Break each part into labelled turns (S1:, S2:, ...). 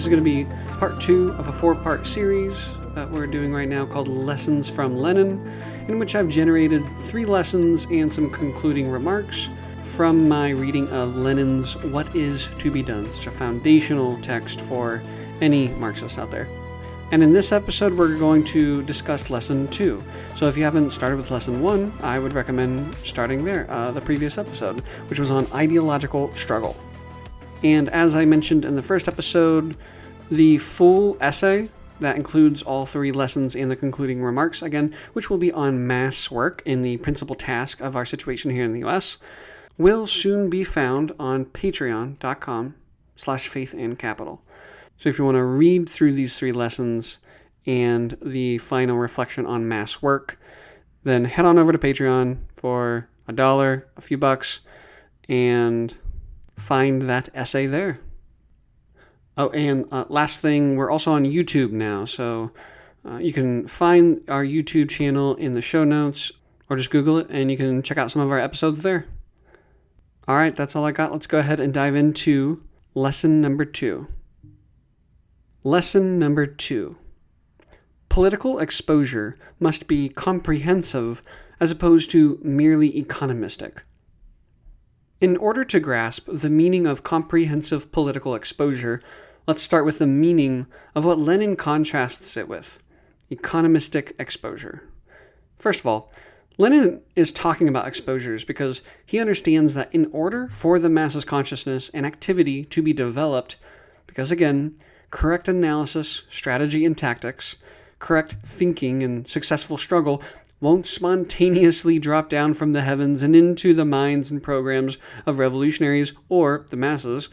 S1: This is going to be part 2 of a 4-part series that we're doing right now called Lessons from Lenin, in which I've generated 3 lessons and some concluding remarks from my reading of Lenin's What Is to Be Done, such a foundational text for any Marxist out there. And in this episode, we're going to discuss Lesson 2. So if you haven't started with Lesson 1, I would recommend starting there, the previous episode, which was on ideological struggle. And as I mentioned in the first episode, the full essay that includes all 3 lessons and the concluding remarks, again, which will be on mass work in the principal task of our situation here in the US, will soon be found on patreon.com/faithandcapital. So if you want to read through these 3 lessons and the final reflection on mass work, then head on over to Patreon for $1, a few bucks, and find that essay there. Oh, and last thing, we're also on YouTube now, so you can find our YouTube channel in the show notes, or just Google it, and you can check out some of our episodes there. All right, that's all I got. Let's go ahead and dive into lesson number 2. Lesson number 2. Political exposure must be comprehensive as opposed to merely economistic. In order to grasp the meaning of comprehensive political exposure, let's start with the meaning of what Lenin contrasts it with: economistic exposure. First of all, Lenin is talking about exposures because he understands that in order for the masses' consciousness and activity to be developed, because again, correct analysis, strategy, and tactics, correct thinking, and successful struggle won't spontaneously drop down from the heavens and into the minds and programs of revolutionaries or the masses.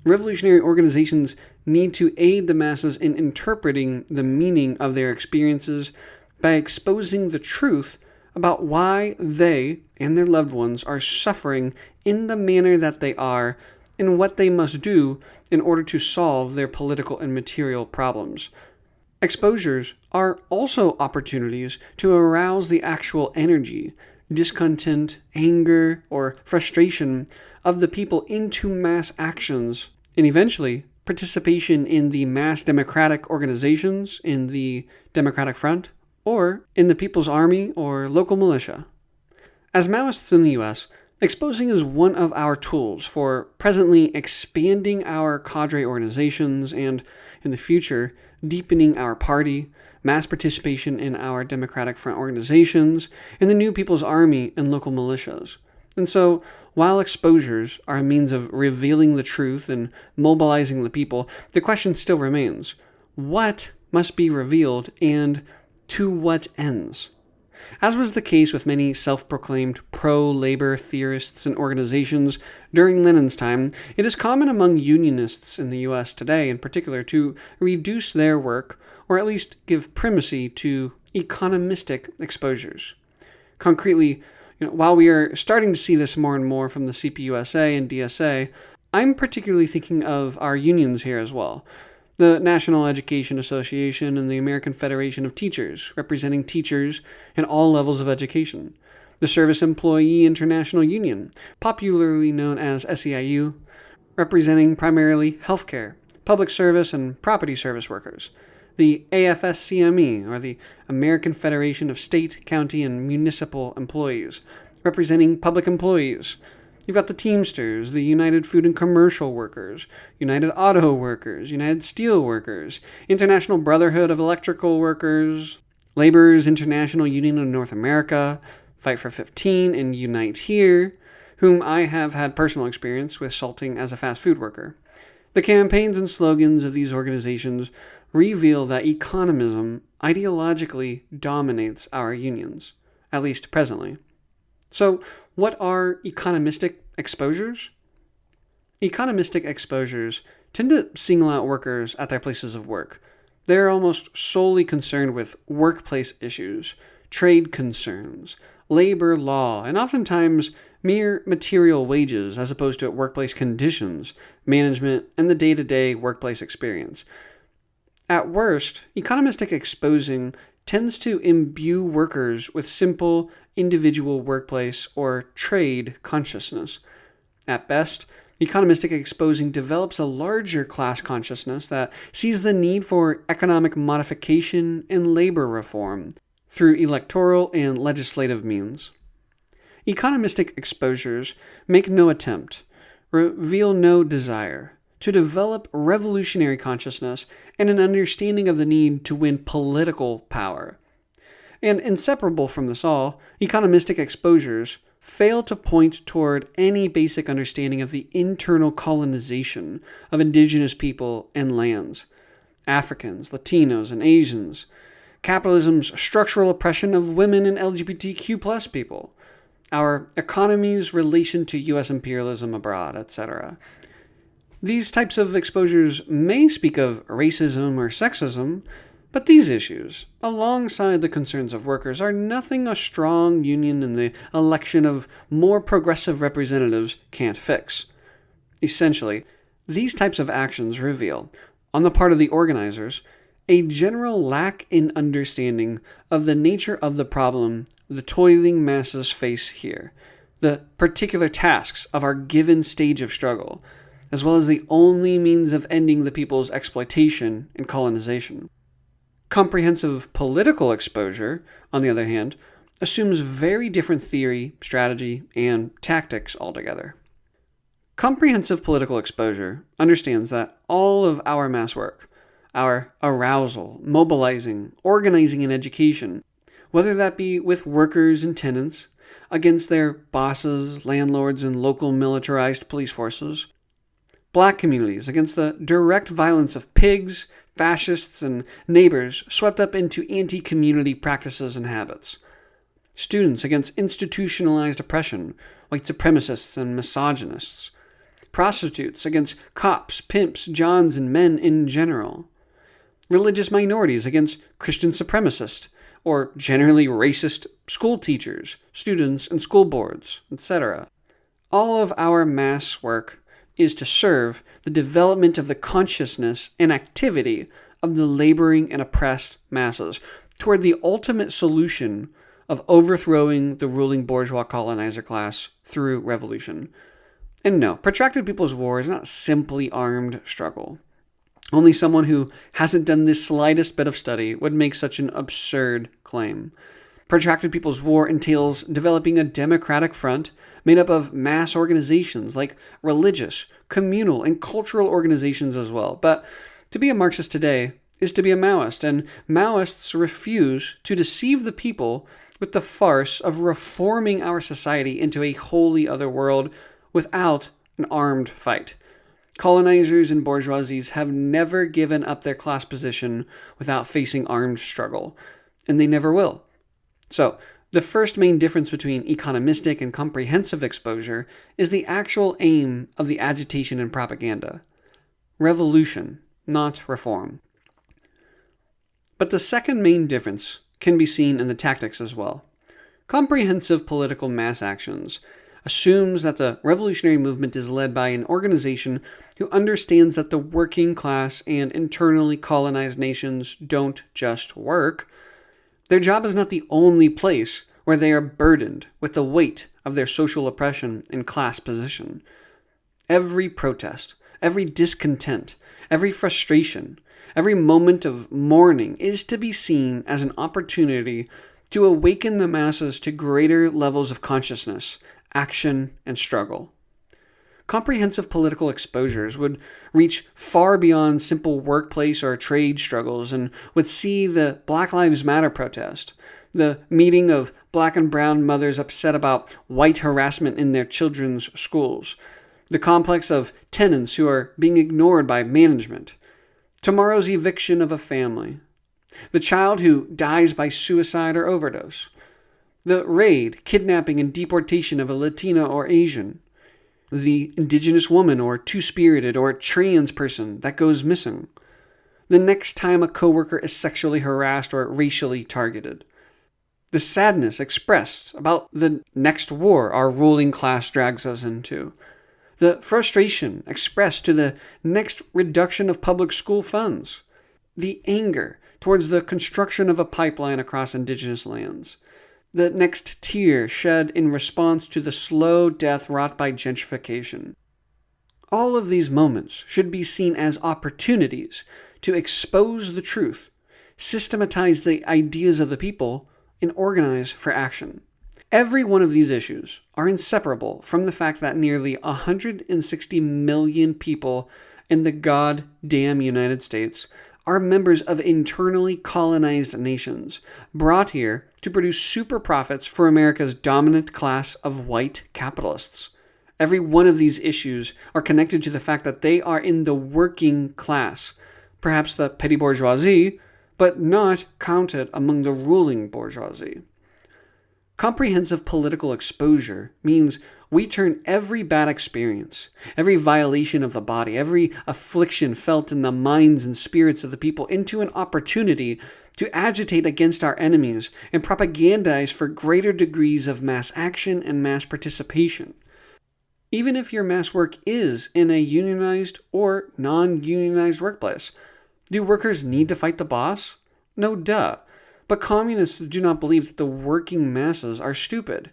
S1: Revolutionary organizations need to aid the masses in interpreting the meaning of their experiences by exposing the truth about why they and their loved ones are suffering in the manner that they are and what they must do in order to solve their political and material problems. Exposures are also opportunities to arouse the actual energy, discontent, anger, or frustration of the people into mass actions, and eventually participation in the mass democratic organizations in the Democratic Front, or in the People's Army or local militia. As Maoists in the US, exposing is one of our tools for presently expanding our cadre organizations and, in the future, deepening our party, mass participation in our Democratic Front organizations, and the new People's Army and local militias. And so, while exposures are a means of revealing the truth and mobilizing the people, the question still remains: what must be revealed and to what ends? As was the case with many self-proclaimed pro-labor theorists and organizations during Lenin's time, it is common among unionists in the US today in particular to reduce their work, or at least give primacy to economistic exposures. Concretely, while we are starting to see this more and more from the CPUSA and DSA, I'm particularly thinking of our unions here as well. The National Education Association and the American Federation of Teachers, representing teachers in all levels of education. The Service Employee International Union, popularly known as SEIU, representing primarily healthcare, public service, and property service workers. The AFSCME, or the American Federation of State, County, and Municipal Employees, representing public employees. You've got the Teamsters, the United Food and Commercial Workers, United Auto Workers, United Steel Workers, International Brotherhood of Electrical Workers, Laborers International Union of North America, Fight for 15, and Unite Here, whom I have had personal experience with salting as a fast food worker. The campaigns and slogans of these organizations reveal that economism ideologically dominates our unions, at least presently. So, what are economistic exposures? Economistic exposures tend to single out workers at their places of work. They're almost solely concerned with workplace issues, trade concerns, labor law, and oftentimes mere material wages as opposed to workplace conditions, management, and the day-to-day workplace experience. At worst, economistic exposing tends to imbue workers with simple individual workplace or trade consciousness. At best, Economistic exposing develops a larger class consciousness that sees the need for economic modification and labor reform through electoral and legislative means. Economistic exposures make no attempt, reveal no desire to develop revolutionary consciousness and an understanding of the need to win political power. And inseparable from this all, economistic exposures fail to point toward any basic understanding of the internal colonization of indigenous people and lands, Africans, Latinos, and Asians, capitalism's structural oppression of women and LGBTQ+ people, our economy's relation to U.S. imperialism abroad, etc. These types of exposures may speak of racism or sexism, but these issues, alongside the concerns of workers, are nothing a strong union and the election of more progressive representatives can't fix. Essentially, these types of actions reveal, on the part of the organizers, a general lack in understanding of the nature of the problem the toiling masses face here, the particular tasks of our given stage of struggle, as well as the only means of ending the people's exploitation and colonization. Comprehensive political exposure, on the other hand, assumes very different theory, strategy, and tactics altogether. Comprehensive political exposure understands that all of our mass work, our arousal, mobilizing, organizing, and education, whether that be with workers and tenants, against their bosses, landlords, and local militarized police forces, Black communities against the direct violence of pigs, fascists, and neighbors swept up into anti-community practices and habits, students against institutionalized oppression, white supremacists and misogynists, prostitutes against cops, pimps, johns, and men in general, religious minorities against Christian supremacists, or generally racist school teachers, students, and school boards, etc. All of our mass work is to serve the development of the consciousness and activity of the laboring and oppressed masses toward the ultimate solution of overthrowing the ruling bourgeois colonizer class through revolution. And no, protracted People's War is not simply armed struggle. Only someone who hasn't done the slightest bit of study would make such an absurd claim. Protracted People's War entails developing a democratic front made up of mass organizations like religious, communal, and cultural organizations as well. But to be a Marxist today is to be a Maoist, and Maoists refuse to deceive the people with the farce of reforming our society into a wholly other world without an armed fight. Colonizers and bourgeoisies have never given up their class position without facing armed struggle, and they never will. So, the first main difference between economistic and comprehensive exposure is the actual aim of the agitation and propaganda. Revolution, not reform. But the second main difference can be seen in the tactics as well. Comprehensive political mass actions assumes that the revolutionary movement is led by an organization who understands that the working class and internally colonized nations don't just work. Their job is not the only place where they are burdened with the weight of their social oppression and class position. Every protest, every discontent, every frustration, every moment of mourning is to be seen as an opportunity to awaken the masses to greater levels of consciousness, action, and struggle. Comprehensive political exposures would reach far beyond simple workplace or trade struggles and would see the Black Lives Matter protest, the meeting of Black and brown mothers upset about white harassment in their children's schools, the complex of tenants who are being ignored by management, tomorrow's eviction of a family, the child who dies by suicide or overdose, the raid, kidnapping, and deportation of a Latino or Asian, the indigenous woman or two-spirited or trans person that goes missing, the next time a coworker is sexually harassed or racially targeted, the sadness expressed about the next war our ruling class drags us into, the frustration expressed to the next reduction of public school funds, the anger towards the construction of a pipeline across indigenous lands, the next tear shed in response to the slow death wrought by gentrification. All of these moments should be seen as opportunities to expose the truth, systematize the ideas of the people, and organize for action. Every one of these issues are inseparable from the fact that nearly 160 million people in the goddamn United States are members of internally colonized nations, brought here to produce super profits for America's dominant class of white capitalists. Every one of these issues are connected to the fact that they are in the working class, perhaps the petty bourgeoisie, but not counted among the ruling bourgeoisie. Comprehensive political exposure means we turn every bad experience, every violation of the body, every affliction felt in the minds and spirits of the people into an opportunity to agitate against our enemies and propagandize for greater degrees of mass action and mass participation. Even if your mass work is in a unionized or non-unionized workplace, do workers need to fight the boss? No duh. But communists do not believe that the working masses are stupid.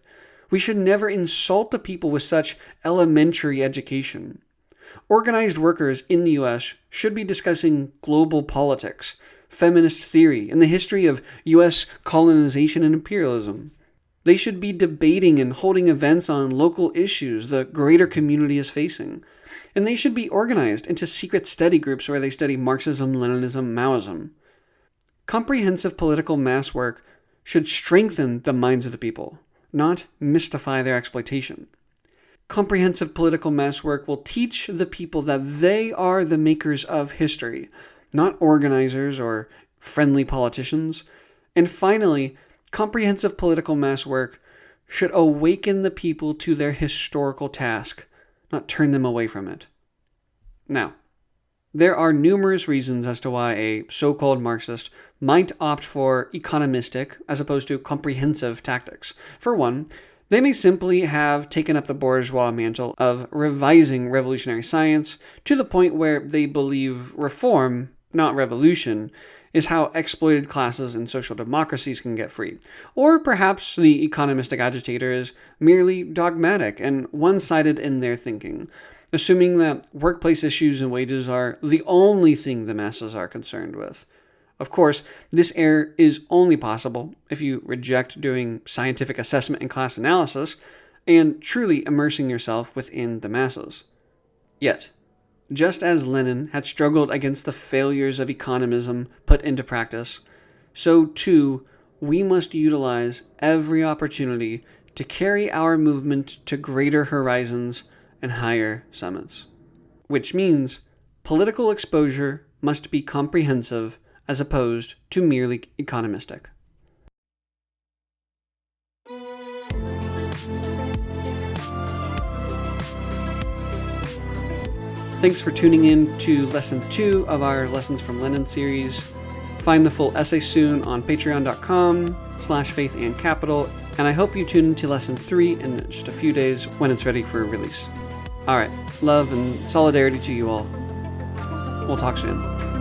S1: We should never insult the people with such elementary education. Organized workers in the US should be discussing global politics, feminist theory, and the history of US colonization and imperialism. They should be debating and holding events on local issues the greater community is facing. And they should be organized into secret study groups where they study Marxism, Leninism, Maoism. Comprehensive political mass work should strengthen the minds of the people, not mystify their exploitation. Comprehensive political mass work will teach the people that they are the makers of history, not organizers or friendly politicians. And finally, comprehensive political mass work should awaken the people to their historical task, not turn them away from it. Now, there are numerous reasons as to why a so-called Marxist might opt for economistic as opposed to comprehensive tactics. For one, they may simply have taken up the bourgeois mantle of revising revolutionary science to the point where they believe reform, not revolution, is how exploited classes and social democracies can get free. Or perhaps the economistic agitator is merely dogmatic and one-sided in their thinking, assuming that workplace issues and wages are the only thing the masses are concerned with. Of course, this error is only possible if you reject doing scientific assessment and class analysis and truly immersing yourself within the masses. Yet, just as Lenin had struggled against the failures of economism put into practice, so too we must utilize every opportunity to carry our movement to greater horizons and higher summits. Which means political exposure must be comprehensive as opposed to merely economistic. Thanks for tuning in to Lesson 2 of our Lessons from Lenin series. Find the full essay soon on patreon.com/faithandcapital, and I hope you tune into Lesson 3 in just a few days when it's ready for release. Alright, love and solidarity to you all. We'll talk soon.